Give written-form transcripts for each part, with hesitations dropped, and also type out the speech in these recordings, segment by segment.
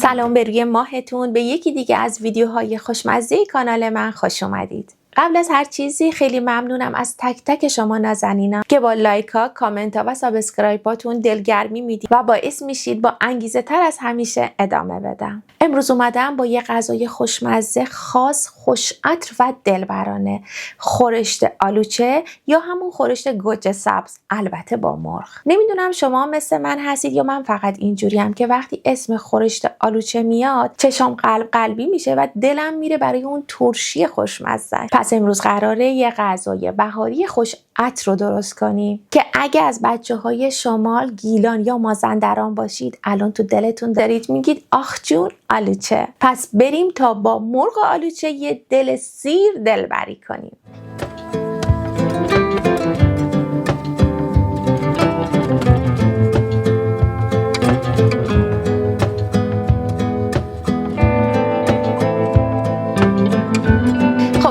سلام به روی ماهتون. به یکی دیگه از ویدیوهای خوشمزه کانال من خوش اومدید. قبل از هر چیزی خیلی ممنونم از تک تک شما نازنینم که با لایک ها، کامنت ها و سابسکرایباتون دلگرمی میدید و باعث میشید با انگیزه تر از همیشه ادامه بدم. امروز اومدم با یه غذای خوشمزه، خاص، خوش عطر و دلبرانه، خورشت آلوچه یا همون خورشت گوجه سبز، البته با مرغ. نمیدونم شما مثل من هستید یا من فقط اینجوریم که وقتی اسم خورشت آلوچه میاد چشام قلبی میشه و دلم میره برای اون ترشی خوشمزه. پس امروز قراره یه غذای بهاری خوش عطر رو درست کنیم که اگه از بچه‌های شمال، گیلان یا مازندران باشید الان تو دلتون دارید میگید آخ جون آلوچه. پس بریم تا با مرغ آلوچه یه دل سیر دلبری کنیم.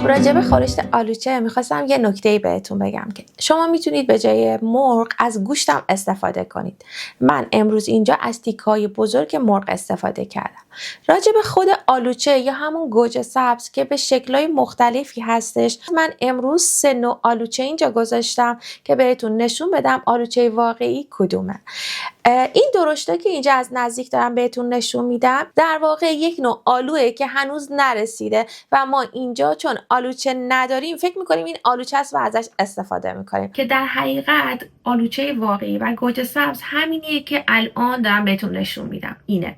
راجب خورشت آلوچه میخواستم یه نکته‌ای بهتون بگم که شما میتونید به جای مرغ از گوشتم استفاده کنید. من امروز اینجا از تیکه‌های بزرگ مرغ استفاده کردم. راجب خود آلوچه یا همون گوجه سبز که به شکل‌های مختلفی هستش، من امروز 3 نوع آلوچه اینجا گذاشتم که بهتون نشون بدم آلوچه واقعی کدومه. این درشتا که اینجا از نزدیک دارم بهتون نشون میدم در واقع یک نوع آلوئه که هنوز نرسیده و ما اینجا چون آلوچه نداریم فکر میکنیم این آلوچه است و ازش استفاده میکنیم، که در حقیقت آلوچه واقعی و گوجه سبز همینیه که الان دارم بهتون نشون میدم، اینه.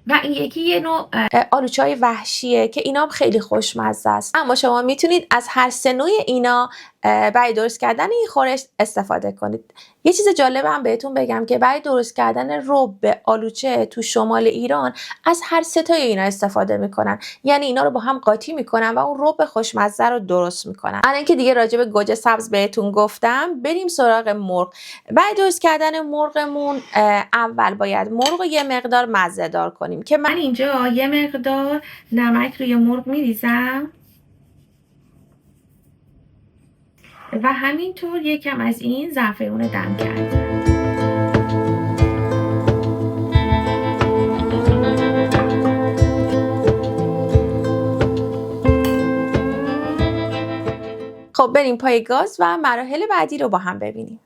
و این یکی یه نوع آلوچه های وحشیه که اینا هم خیلی خوشمزه است، اما شما میتونید از هر 3 نوع اینا برای درست کردن این خورشت استفاده کنید. یه چیز جالب هم بهتون بگم که برای درست کردن رب آلوچه تو شمال ایران از هر 3 تای اینا استفاده میکنن، یعنی اینا رو با هم قاطی میکنن و اون رب خوشمزه رو درست میکنن. الان که دیگه راجع به گوجه سبز بهتون گفتم، بریم سراغ مرغ. برای درست کردن مرغمون اول باید مرغ رو یه مقدار مزه دار کنیم که من اینجا یه مقدار نمک روی مرغ میریزم و همینطور یکم از این زعفرون دم کردم. خب بریم پای گاز و مراحل بعدی رو با هم ببینیم.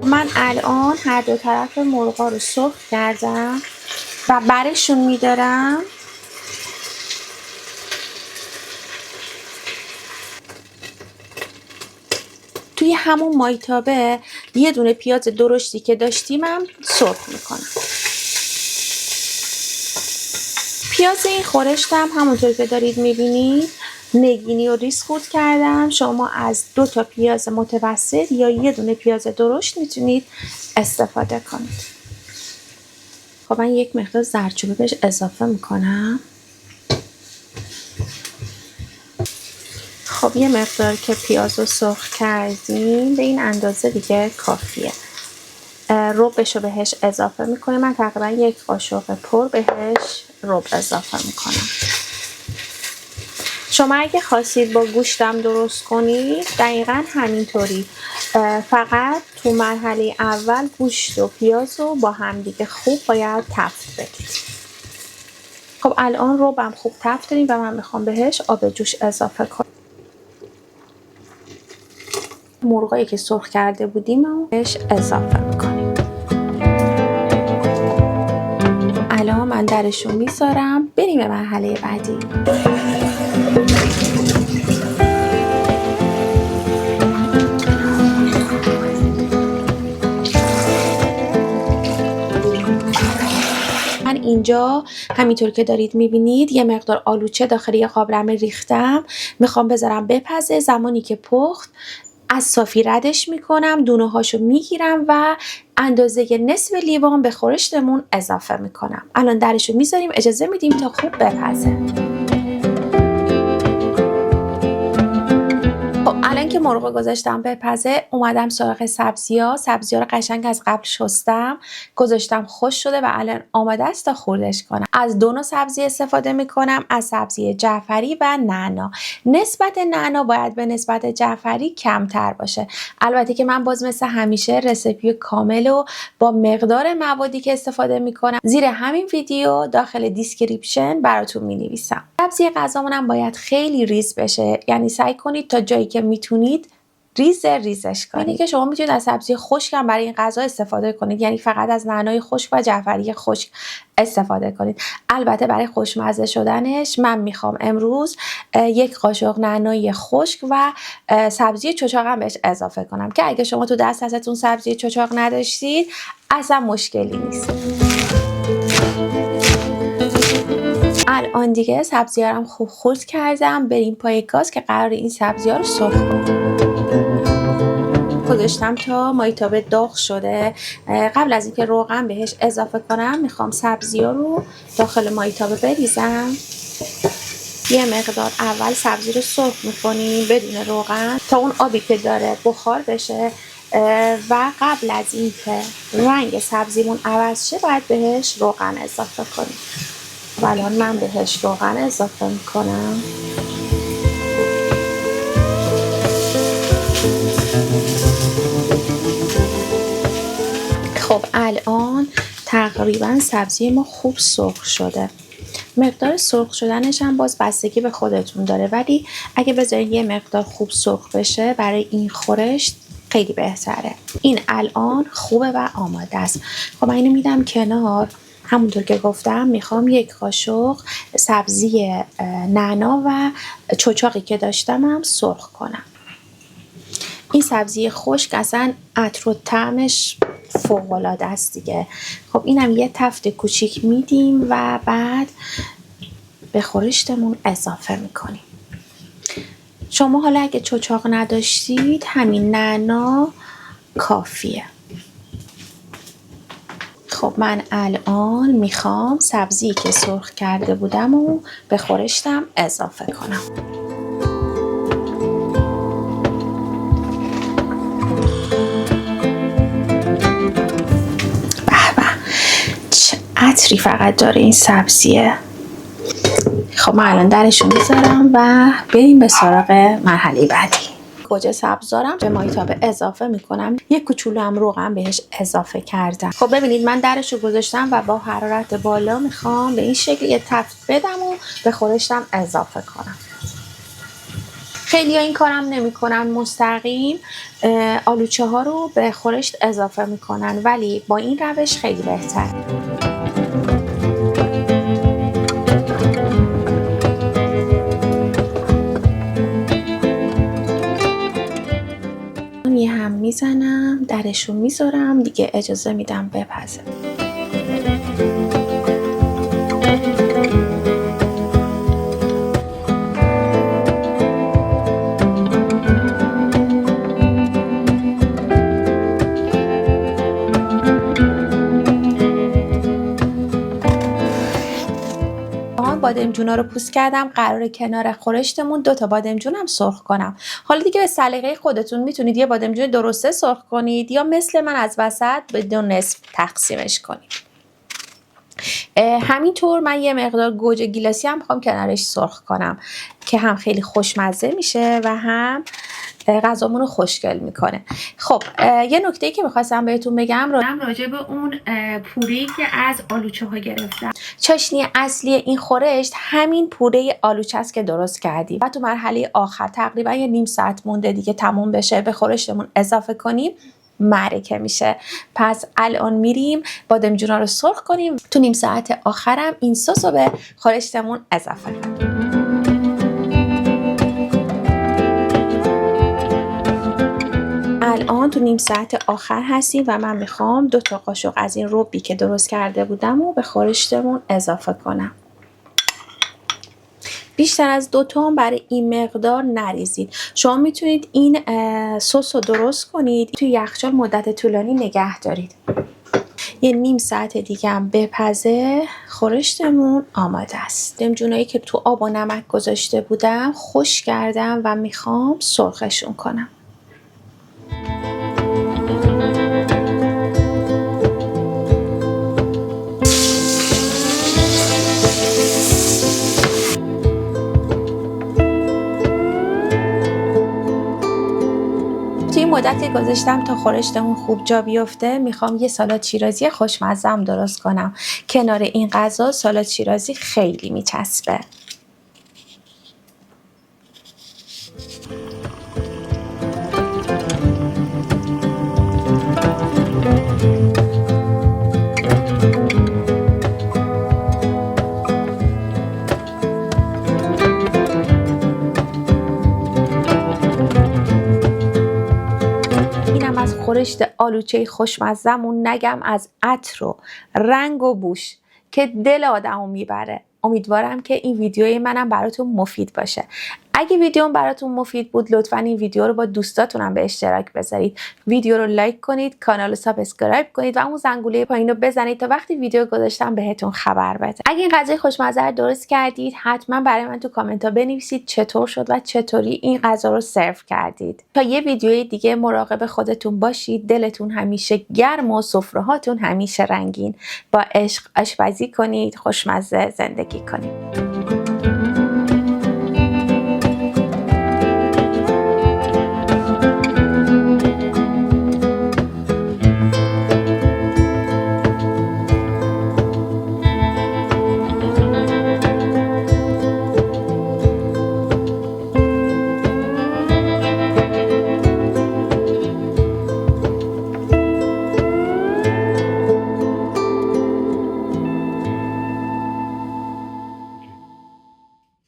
من الان هر دو طرف مرغا رو سرخ کردم و برشون میدارم. توی همون مایتابه یه دونه پیاز درشتی که داشتیمم سرخ میکنم. پیاز این خورشتم همونطور که دارید میبینید نگینی و ریز خورد کردم. شما از 2 تا پیاز متوسط یا یه دونه پیاز درشت میتونید استفاده کنید. خب من یک مقدار زردچوبه بهش اضافه میکنم. خب یه مقدار که پیاز رو سرخ کردیم به این اندازه دیگه کافیه. ربش رو بهش اضافه میکنیم. من تقریبا 1 قاشق پر بهش رب اضافه میکنم. شما اگه خواستید با گوشتم درست کنید دقیقا همینطوری، فقط تو مرحله اول گوشت و پیاز رو با هم دیگه خوب باید تفت بدید. خب الان ربم خوب تفت دادیم و من میخوام بهش آب جوش اضافه کنم. مرغایی که سرخ کرده بودیم رو بهش اضافه میکنیم. الان من درشو میذارم. بریم به مرحله بعدی. من اینجا همینطور که دارید میبینید یه مقدار آلوچه داخل یه قابلمه ریختم. میخوام بذارم بپزه. زمانی که پخت از صافی ردش میکنم، دونه هاشو میگیرم و اندازه نصف لیوان به خورشتمون اضافه میکنم. الان درشو میذاریم، اجازه میدیم تا خوب بپزه. که مرغ رو گذاشتم بپزه اومدم سراغ سبزی‌ها رو قشنگ از قبل شستم گذاشتم، خوش شده و الان آماده است تا خوردش کنم. از دو نوع سبزی استفاده میکنم، از سبزی جعفری و نعنا. نسبت نعنا باید به نسبت جعفری کمتر باشه. البته که من باز مثل همیشه رسیپی کامل و با مقدار موادی که استفاده میکنم زیر همین ویدیو داخل دیسکریپشن براتون مینویسم. سبزی غذامون باید خیلی ریز بشه، یعنی سعی کنید تا جایی که میتونید ریزش کنید. یعنی که شما میتونید از سبزی خشک هم برای این غذا استفاده کنید، یعنی فقط از نعنای خشک و جعفری خشک استفاده کنید. البته برای خوشمزه شدنش من میخوام امروز 1 قاشق نعنای خشک و سبزی چچاق هم بهش اضافه کنم که اگه شما تو دستتون سبزی چچاق نداشتید اصلا مشکلی نیست. الان دیگه سبزی‌ها رو خوب خرد کردم، بریم پای گاز که قرار این سبزی‌ها رو سرخ کنم. گذاشتم تا مایتابه داغ شده. قبل از اینکه روغن بهش اضافه کنم میخوام سبزی‌ها رو داخل مایتابه بریزم. یه مقدار اول سبزی رو سرخ میکنیم بدون روغن تا اون آبی که داره بخار بشه و قبل از اینکه رنگ سبزیمون عوض شه باید بهش روغن اضافه کنیم. الان من بهش روغن اضافه میکنم. خب الان تقریبا سبزی ما خوب سرخ شده. مقدار سرخ شدنش هم باز بستگی به خودتون داره، ولی اگه بذارید یه مقدار خوب سرخ بشه برای این خورش خیلی بهتره. این الان خوبه و آماده است. خب من اینو میدم کنار. همونطور که گفتم میخوام 1 قاشق سبزی نعنا و چچاقی که داشتم هم سرخ کنم. این سبزی خشک اصلا عطر و طعمش فوق‌العاده است دیگه. خب اینم یه تفت کوچیک میدیم و بعد به خورشتمون اضافه میکنیم. شما حالا اگه چچاق نداشتید همین نعنا کافیه. خب من الان میخوام سبزی که سرخ کرده بودم و به خورشتم اضافه کنم. عطری فقط داره این سبزیه. خب من الان درشو میذارم و بریم به سراغ مرحله بعدی. گوجه سبزارم به مایتابه اضافه میکنم. 1 کوچولو هم روغن بهش اضافه کردم. خب ببینید من درشو گذاشتم و با حرارت بالا میخوام به این شکل یه تفت بدم و به خورشتم اضافه کنم. خیلی ها این کارم نمی کنن، مستقیم آلوچه ها رو به خورشت اضافه میکنن، ولی با این روش خیلی بهتر. یه هم میزنم درشون میذارم دیگه، اجازه میدم بپزه. بادمجونا رو پوست کردم، قراره کنار خورشتمون 2 تا بادمجون هم سرخ کنم. حالا دیگه به سلیقه خودتون میتونید یه بادمجون درسته سرخ کنید یا مثل من از وسط به 2 نصف تقسیمش کنید. همینطور من یه مقدار گوجه گیلاسی هم میخوام کنارش سرخ کنم که هم خیلی خوشمزه میشه و هم غذامون رو خوشگل میکنه. خب یه نکته‌ای که میخواستم بهتون بگم راجع به اون پوره‌ای که از آلوچه ها گرفتم. چاشنی اصلی این خورشت همین پوره آلوچه است که درست کردیم و تو مرحله آخر تقریبا یه نیم ساعت مونده دیگه تموم بشه به خورشتمون اضافه کنیم معرکه میشه. پس الان میریم بادمجونا رو سرخ کنیم، تو نیم ساعت آخرم این سس رو به خورشتمون اضافه کنیم. الان تو نیم ساعت آخر هستیم و من میخوام 2 تا قاشق از این ربی که درست کرده بودم و به خورشتمون اضافه کنم. بیشتر از 2 تا برای این مقدار نریزید. شما میتونید این سس رو درست کنید توی یخچال مدت طولانی نگه دارید. یه نیم ساعت دیگه هم بپزه خورشتمون آماده است. دمجونایی که تو آب و نمک گذاشته بودم خشک کردم و میخوام سرخشون کنم. توی این مدت که گذاشتم تا خورشتمون خوب جا بیفته میخوام یه سالاد شیرازی خوشمزه‌ام درست کنم. کنار این غذا سالاد شیرازی خیلی میچسبه. از خورشت آلوچه خوشمزه‌مون نگم از عطر و رنگ و بوش که دل آدمو میبره. امیدوارم که این ویدیوی منم براتون مفید باشه. اگه ویدیوم براتون مفید بود لطفاً این ویدیو رو با دوستاتونم به اشتراک بذارید. ویدیو رو لایک کنید، کانال رو سابسکرایب کنید و اون زنگوله پایین رو بزنید تا وقتی ویدیو گذاشتم بهتون خبر بده. اگه این غذای خوشمزه رو درست کردید حتما برای من تو کامنت ها بنویسید چطور شد و چطوری این غذا رو سرو کردید. تا یه ویدیوی دیگه مراقب خودتون باشید. دلتون همیشه گرم و سفره هاتون همیشه رنگین. با عشق آشپزی کنید، خوشمزه زندگی کنید.